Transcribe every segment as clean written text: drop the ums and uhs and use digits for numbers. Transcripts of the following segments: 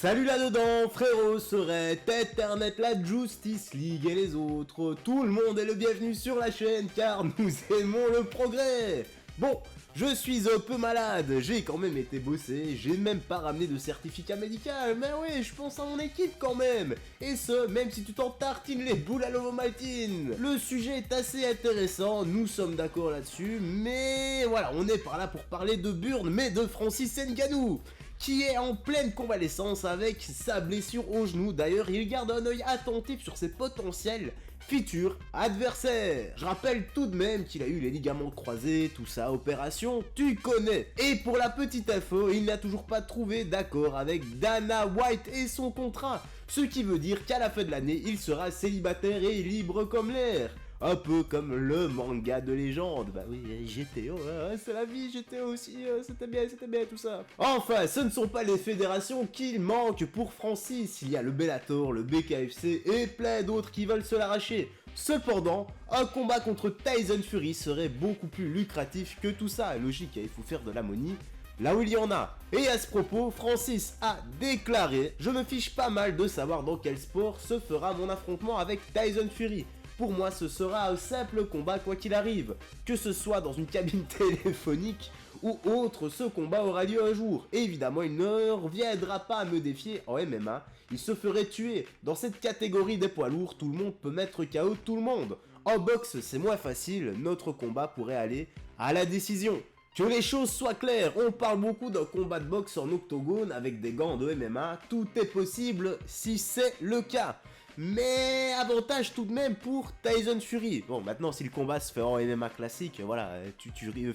Salut là-dedans, frérot, serait Ethernet, la Justice League et les autres. Tout le monde est le bienvenu sur la chaîne car nous aimons le progrès. Bon, je suis un peu malade, j'ai quand même été bossé, j'ai même pas ramené de certificat médical, mais oui, je pense à mon équipe quand même. Et ce, même si tu t'en tartines les boules à l'ovomaltine. Le sujet est assez intéressant, nous sommes d'accord là-dessus, mais voilà, on est par là pour parler de Burn, mais de Francis Ngannou, qui est en pleine convalescence avec sa blessure au genou. D'ailleurs, il garde un œil attentif sur ses potentiels futurs adversaires. Je rappelle tout de même qu'il a eu les ligaments croisés, tout ça, opération, tu connais. Et pour la petite info, il n'a toujours pas trouvé d'accord avec Dana White et son contrat, ce qui veut dire qu'à la fin de l'année, il sera célibataire et libre comme l'air. Un peu comme le manga de légende. Bah oui, GTO, c'est la vie, GTO aussi, c'était bien tout ça. Enfin, ce ne sont pas les fédérations qu'il manque pour Francis. Il y a le Bellator, le BKFC et plein d'autres qui veulent se l'arracher. Cependant, un combat contre Tyson Fury serait beaucoup plus lucratif que tout ça. Logique, il faut faire de la money là où il y en a. Et à ce propos, Francis a déclaré: je me fiche pas mal de savoir dans quel sport se fera mon affrontement avec Tyson Fury. Pour moi, ce sera un simple combat quoi qu'il arrive. Que ce soit dans une cabine téléphonique ou autre, ce combat aura lieu un jour. Et évidemment, il ne reviendra pas à me défier en MMA. Il se ferait tuer. Dans cette catégorie des poids lourds, tout le monde peut mettre KO tout le monde. En boxe, c'est moins facile. Notre combat pourrait aller à la décision. Que les choses soient claires, on parle beaucoup d'un combat de boxe en octogone avec des gants de MMA, tout est possible si c'est le cas. Mais avantage tout de même pour Tyson Fury. Bon, maintenant si le combat se fait en MMA classique, voilà,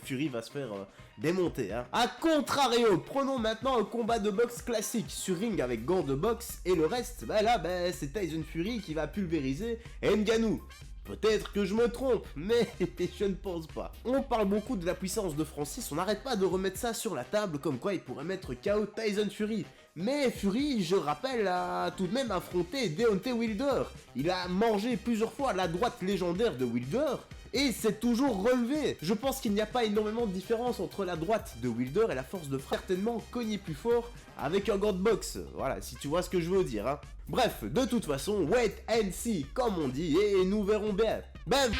Fury va se faire démonter. Hein. A contrario, prenons maintenant un combat de boxe classique sur ring avec gants de boxe et le reste, c'est Tyson Fury qui va pulvériser Ngannou. Peut-être que je me trompe, mais je ne pense pas. On parle beaucoup de la puissance de Francis, on n'arrête pas de remettre ça sur la table comme quoi il pourrait mettre KO Tyson Fury. Mais Fury, je rappelle, a tout de même affronté Deontay Wilder. Il a mangé plusieurs fois la droite légendaire de Wilder et c'est toujours relevé. Je pense qu'il n'y a pas énormément de différence entre la droite de Wilder et la force de frappe, certainement cogner plus fort avec un gant de boxe. Voilà, si tu vois ce que je veux dire. Hein. Bref, de toute façon, wait and see, comme on dit, et nous verrons bien. Bam!